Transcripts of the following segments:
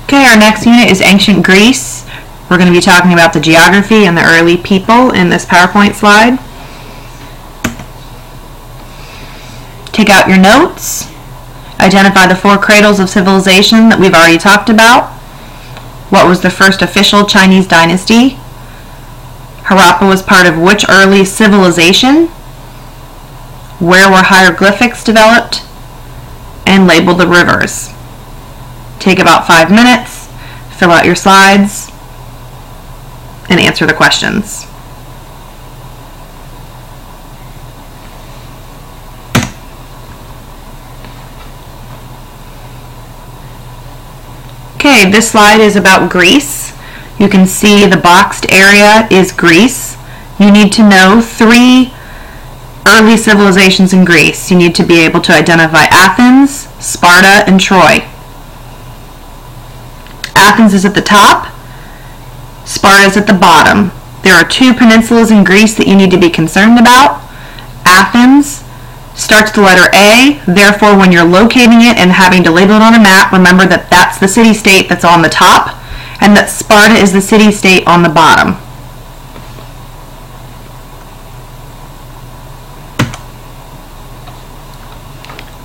Okay, our next unit is Ancient Greece. We're going to be talking about the geography and the early people in this PowerPoint slide. Take out your notes. Identify the 4 cradles of civilization that we've already talked about. What was the first official Chinese dynasty? Harappa was part of which early civilization? Where were hieroglyphics developed? And label the rivers. Take about 5 minutes, fill out your slides, and answer the questions. Okay, this slide is about Greece. You can see the boxed area is Greece. You need to know 3 early civilizations in Greece. You need to be able to identify Athens, Sparta, and Troy. Athens is at the top, Sparta is at the bottom. There are 2 peninsulas in Greece that you need to be concerned about. Athens starts with the letter A, therefore when you're locating it and having to label it on a map, remember that that's the city-state that's on the top, and that Sparta is the city-state on the bottom.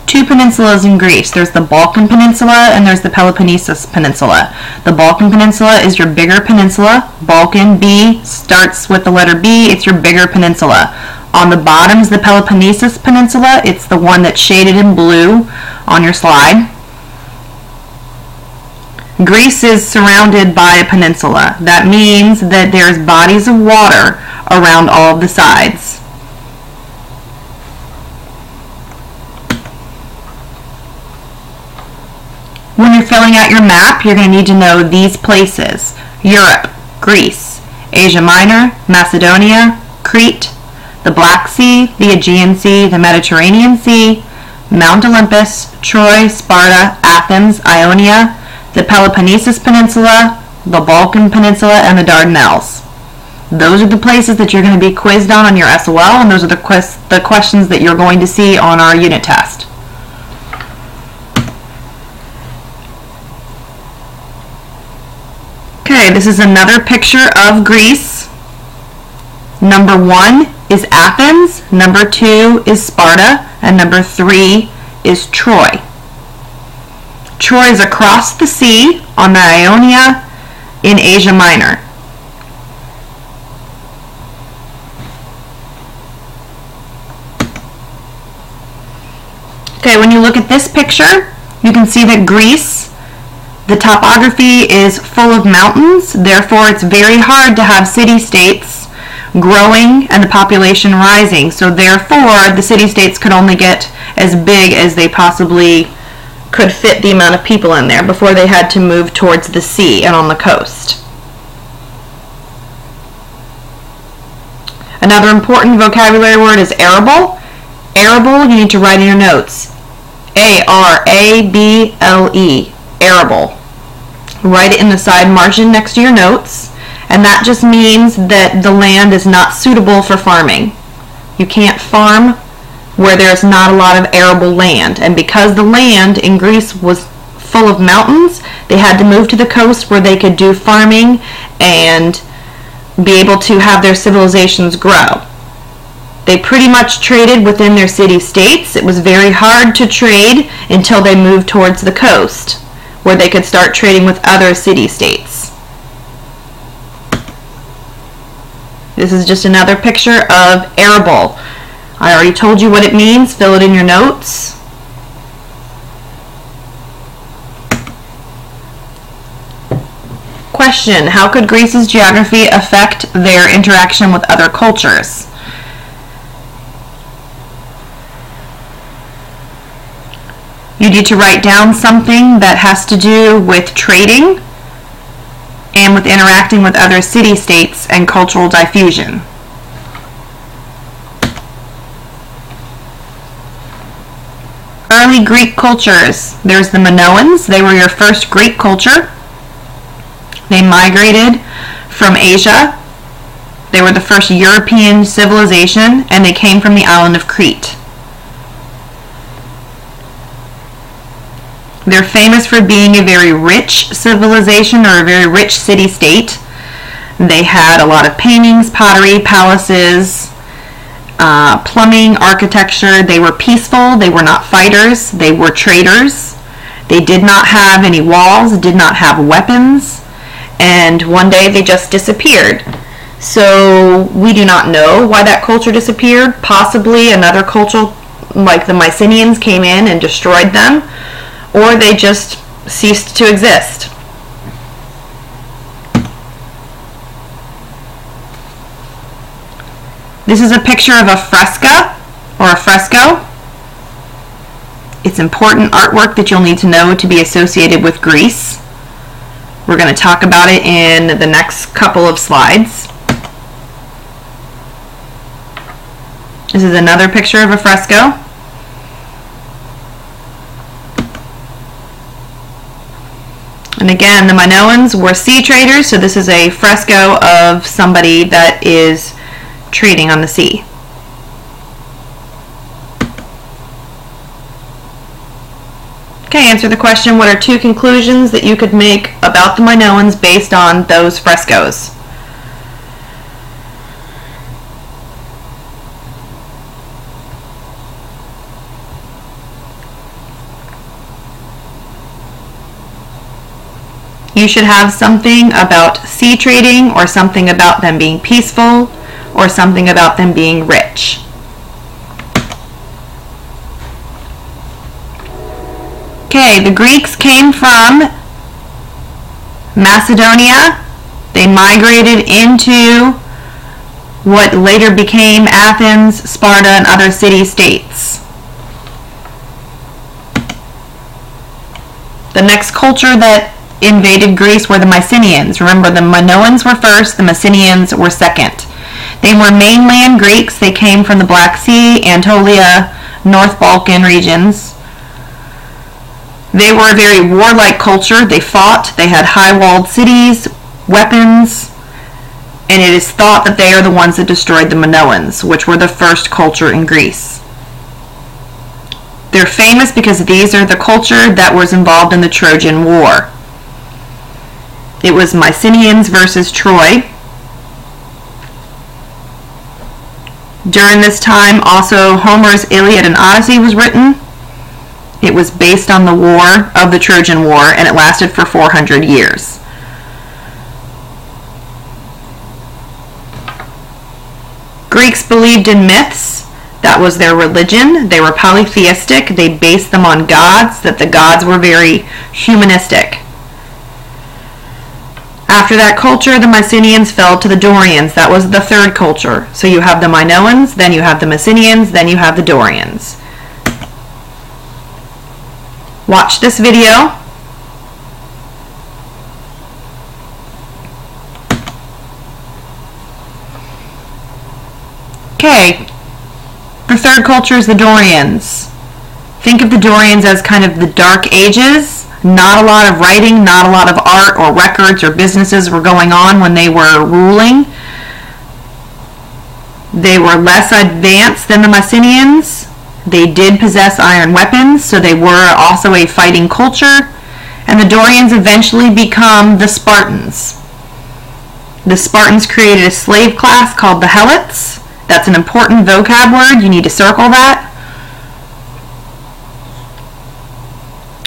Two peninsulas in Greece. There's the Balkan Peninsula and there's the Peloponnesus Peninsula. The Balkan Peninsula is your bigger peninsula. Balkan, B, starts with the letter B. It's your bigger peninsula. On the bottom is the Peloponnesus Peninsula. It's the one that's shaded in blue on your slide. Greece is surrounded by a peninsula. That means that there's bodies of water around all of the sides. When you're filling out your map, you're going to need to know these places: Europe, Greece, Asia Minor, Macedonia, Crete, the Black Sea, the Aegean Sea, the Mediterranean Sea, Mount Olympus, Troy, Sparta, Athens, Ionia, the Peloponnesus Peninsula, the Balkan Peninsula, and the Dardanelles. Those are the places that you're going to be quizzed on your SOL, and those are the questions that you're going to see on our unit test. Okay, this is another picture of Greece. Number 1 is Athens, number 2 is Sparta, and number 3 is Troy. Troy is across the sea on the Ionia in Asia Minor. Okay, when you look at this picture, you can see that Greece, the topography is full of mountains, therefore it's very hard to have city-states growing and the population rising. So therefore the city-states could only get as big as they possibly could fit the amount of people in there before they had to move towards the sea and on the coast. Another important vocabulary word is arable. Arable, you need to write in your notes. A-R-A-B-L-E. Arable. Write it in the side margin next to your notes, and that just means that the land is not suitable for farming. You can't farm where there's not a lot of arable land, and because the land in Greece was full of mountains, they had to move to the coast where they could do farming and be able to have their civilizations grow. They pretty much traded within their city-states. It was very hard to trade until they moved towards the coast, where they could start trading with other city-states. This is just another picture of arable. I already told you what it means. Fill it in your notes. Question: how could Greece's geography affect their interaction with other cultures? You need to write down something that has to do with trading and with interacting with other city-states and cultural diffusion. Early Greek cultures. There's the Minoans. They were your first Greek culture. They migrated from Asia. They were the first European civilization, and they came from the island of Crete. They're famous for being a very rich civilization, or a very rich city-state. They had a lot of paintings, pottery, palaces, plumbing, architecture. They were peaceful. They were not fighters. They were traders. They did not have any walls, did not have weapons, and one day they just disappeared. So we do not know why that culture disappeared. Possibly another culture like the Mycenaeans came in and destroyed them, or they just ceased to exist. This is a picture of a fresca, or a fresco. It's important artwork that you'll need to know to be associated with Greece. We're going to talk about it in the next couple of slides. This is another picture of a fresco. And again, the Minoans were sea traders, so this is a fresco of somebody that is trading on the sea. Okay, answer the question, what are two conclusions that you could make about the Minoans based on those frescoes? You should have something about sea trading, or something about them being peaceful, or something about them being rich. Okay, the Greeks came from Macedonia. They migrated into what later became Athens, Sparta, and other city-states. The next culture that invaded Greece were the Mycenaeans. Remember, the Minoans were first, the Mycenaeans were second. They were mainland Greeks. They came from the Black Sea, Anatolia, North Balkan regions. They were a very warlike culture. They fought. They had high-walled cities, weapons, and it is thought that they are the ones that destroyed the Minoans, which were the first culture in Greece. They're famous because these are the culture that was involved in the Trojan War. It was Mycenaeans versus Troy. During this time, also Homer's Iliad and Odyssey was written. It was based on the war of the Trojan War, and it lasted for 400 years. Greeks believed in myths. That was their religion. They were polytheistic. They based them on gods, that the gods were very humanistic. After that culture, the Mycenaeans fell to the Dorians. That was the third culture. So you have the Minoans, then you have the Mycenaeans, then you have the Dorians. Watch this video. Okay, the third culture is the Dorians. Think of the Dorians as kind of the Dark Ages. Not a lot of writing, not a lot of art or records or businesses were going on when they were ruling. They were less advanced than the Mycenaeans. They did possess iron weapons, so they were also a fighting culture. And the Dorians eventually become the Spartans. The Spartans created a slave class called the Helots. That's an important vocab word. You need to circle that.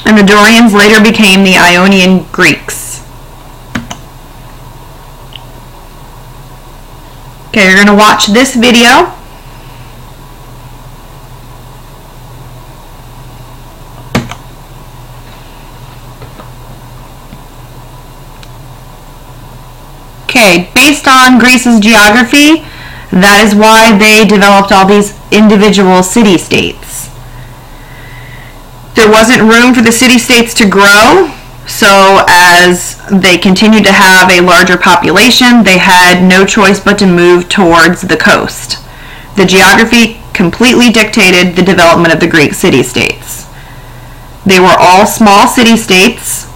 And the Dorians later became the Ionian Greeks. Okay, you're going to watch this video. Okay, based on Greece's geography, that is why they developed all these individual city-states. There wasn't room for the city-states to grow, so as they continued to have a larger population, they had no choice but to move towards the coast. The geography completely dictated the development of the Greek city-states. They were all small city-states.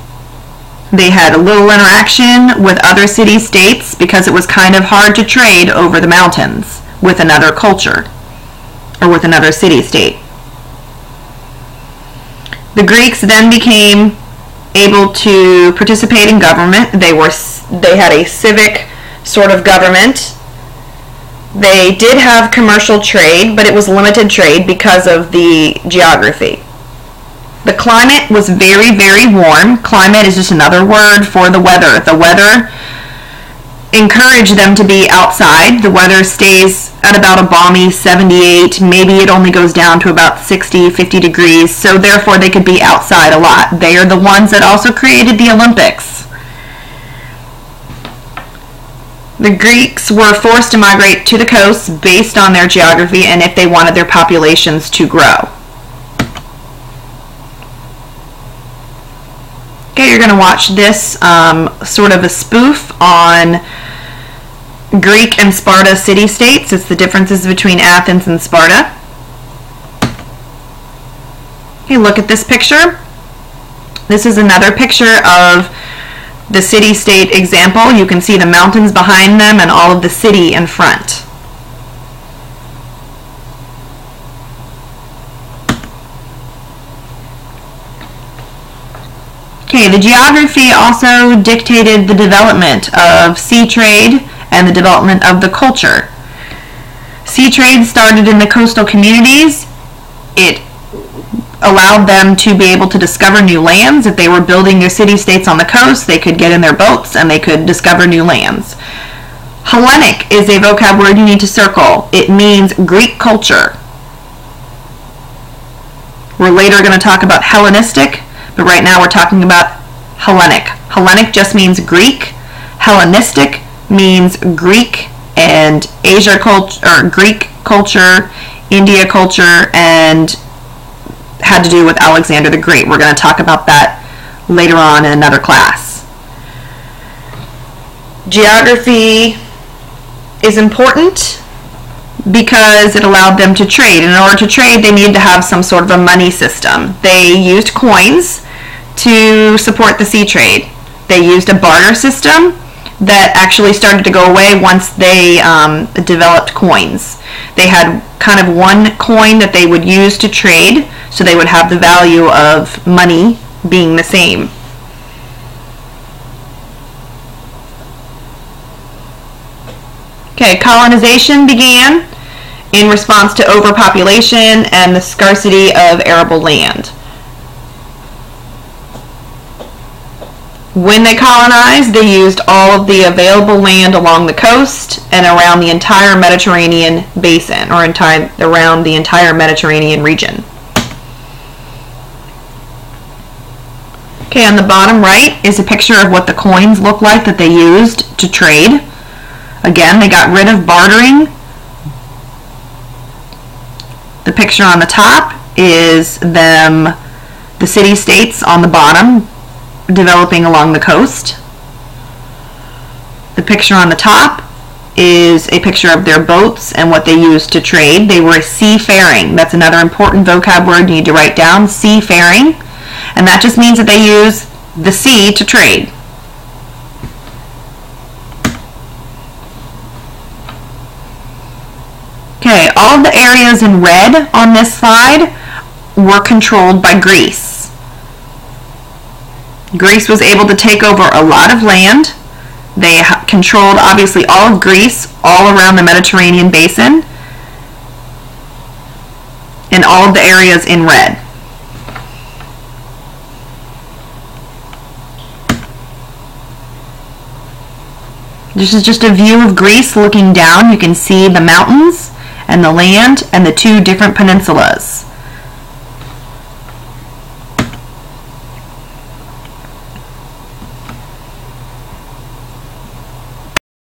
They had a little interaction with other city-states because it was kind of hard to trade over the mountains with another culture or with another city-state. The Greeks then became able to participate in government. They had a civic sort of government. They did have commercial trade, but it was limited trade because of the geography. The climate was very, very warm. Climate is just another word for the weather. The weather encouraged them to be outside. The weather stays at about a balmy 78. Maybe it only goes down to about 60, 50 degrees. So therefore they could be outside a lot. They are the ones that also created the Olympics. The Greeks were forced to migrate to the coast based on their geography and if they wanted their populations to grow. Okay, you're going to watch this sort of a spoof on Greek and Sparta city-states. It's the differences between Athens and Sparta. Okay, look at this picture. This is another picture of the city-state example. You can see the mountains behind them and all of the city in front. Okay, the geography also dictated the development of sea trade and the development of the culture. Sea trade started in the coastal communities. It allowed them to be able to discover new lands. If they were building their city-states on the coast, they could get in their boats and they could discover new lands. Hellenic is a vocab word you need to circle. It means Greek culture. We're later going to talk about Hellenistic, but right now we're talking about Hellenic. Hellenic just means Greek. Hellenistic means Greek and Asia culture, or Greek culture, India culture, and had to do with Alexander the Great. We're going to talk about that later on in another class. Geography is important because it allowed them to trade. In order to trade, they needed to have some sort of a money system. They used coins to support the sea trade. They used a barter system that actually started to go away once they developed coins. They had kind of one coin that they would use to trade, so they would have the value of money being the same. Okay, colonization began in response to overpopulation and the scarcity of arable land. When they colonized, they used all of the available land along the coast and around the entire Mediterranean basin, or around the entire Mediterranean region. Okay, on the bottom right is a picture of what the coins look like that they used to trade. Again, they got rid of bartering. The picture on the top is the city-states on the bottom, developing along the coast. The picture on the top is a picture of their boats and what they used to trade. They were seafaring. That's another important vocab word you need to write down, seafaring. And that just means that they use the sea to trade. Okay, all of the areas in red on this slide were controlled by Greece. Greece was able to take over a lot of land. They controlled, obviously, all of Greece, all around the Mediterranean basin, and all of the areas in red. This is just a view of Greece looking down. You can see the mountains and the land and the two different peninsulas.